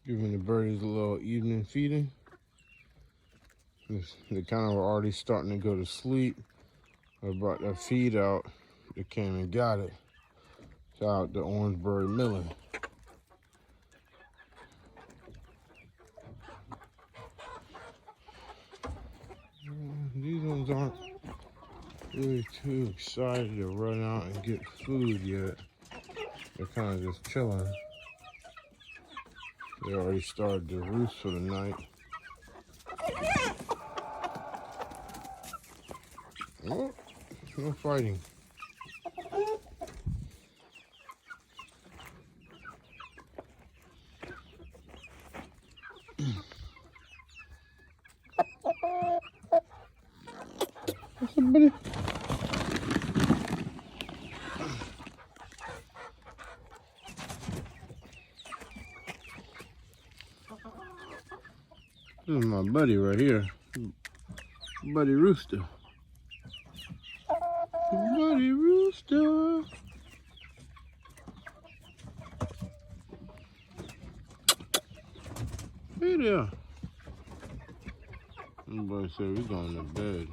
Giving the birdies a little evening feeding. They kind of were already starting to go to sleep. I brought that feed out. They came and got it. Shout out to Orangeburg Milling. These ones aren't really too excited to run out and get food yet. They're kind of just chilling. They already started to roost for the night. Oh, no fighting. What's up, buddy? This is my buddy right here. Buddy Rooster. Buddy Rooster. Hey there. Everybody said we're going to bed.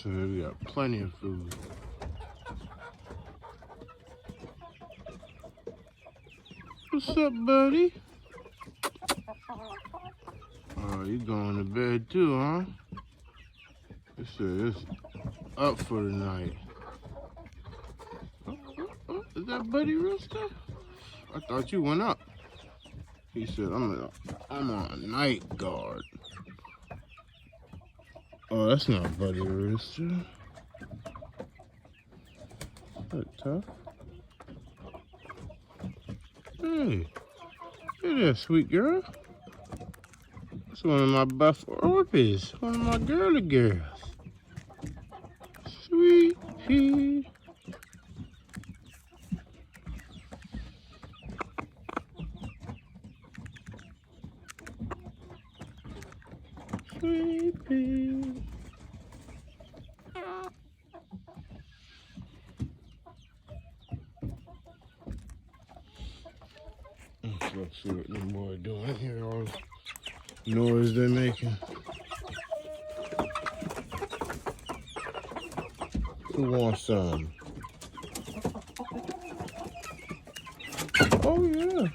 So we got plenty of food. What's up, buddy? Oh, you going to bed too, huh? It said it's up for the night. Is that Buddy Rooster? I thought you went up. He said, I'm on night guard. Oh, that's not Buddy Rooster. That tough. Hey there, sweet girl. That's one of my buff orchids. One of my girly girls. Sweet pea. Sweet pea. Let's see what them boys doing here. All this noise they're making. Who wants some? Oh yeah.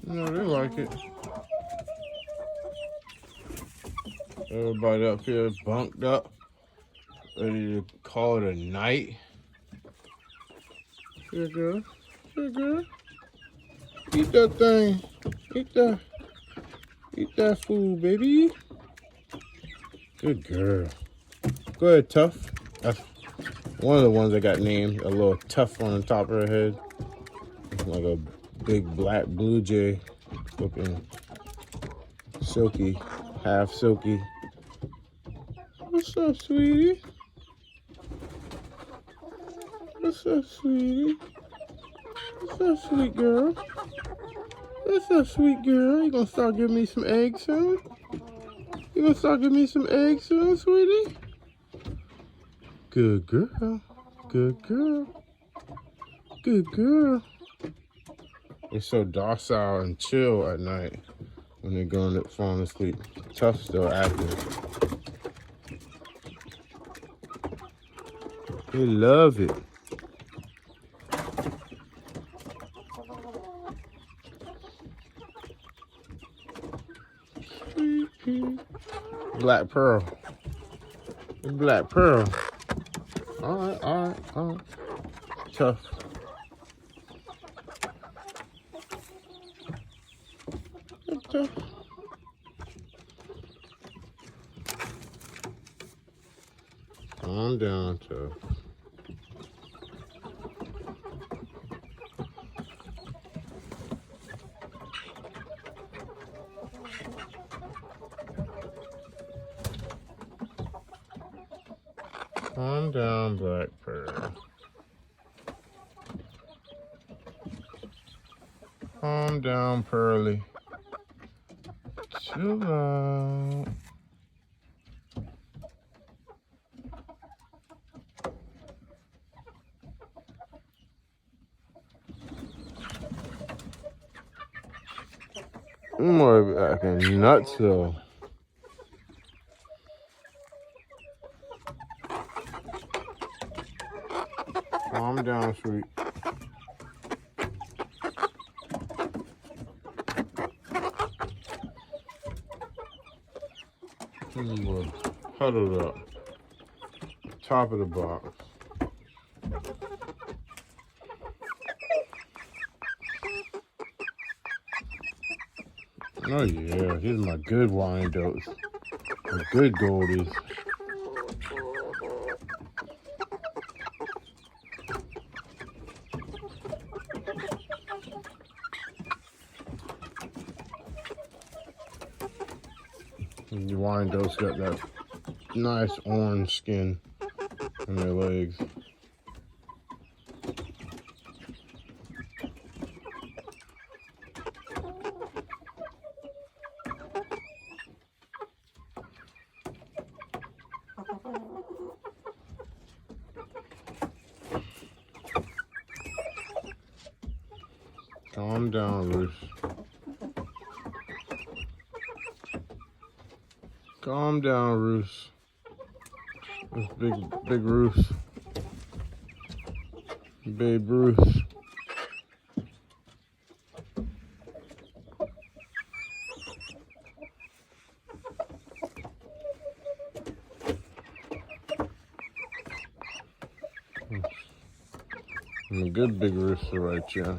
No, they like it. Everybody up here bunked up, ready to call it a night. Here, girl. Here, girl. Eat that thing. Eat that food, baby. Good girl. Go ahead, Tough. That's one of the ones that got named. A little Tough on the top of her head. Like a big black blue jay looking silky, half silky. What's up, sweetie? What's up, sweetie? What's up, sweet girl? What's up, sweet girl? You gonna start giving me some eggs soon? You gonna start giving me some eggs soon, sweetie? Good girl. Good girl. Good girl. They're so docile and chill at night when they're going to falling asleep. Tough still active. They love it. Black Pearl. Black Pearl. All right. Tough. Tough. Calm down, Tough. Calm down, Black Pearl. Calm down, Pearly. Chill out. More acting nuts though. Calm down, sweet. Boy, huddled up. Top of the box. Oh yeah, here's my good Wyandottes. My good goldies. And the Wyandottes got that nice orange skin on their legs. Calm down, Ruth. Calm down, Ruth. This big Ruth. Babe Ruth. I'm a good big rooster right here.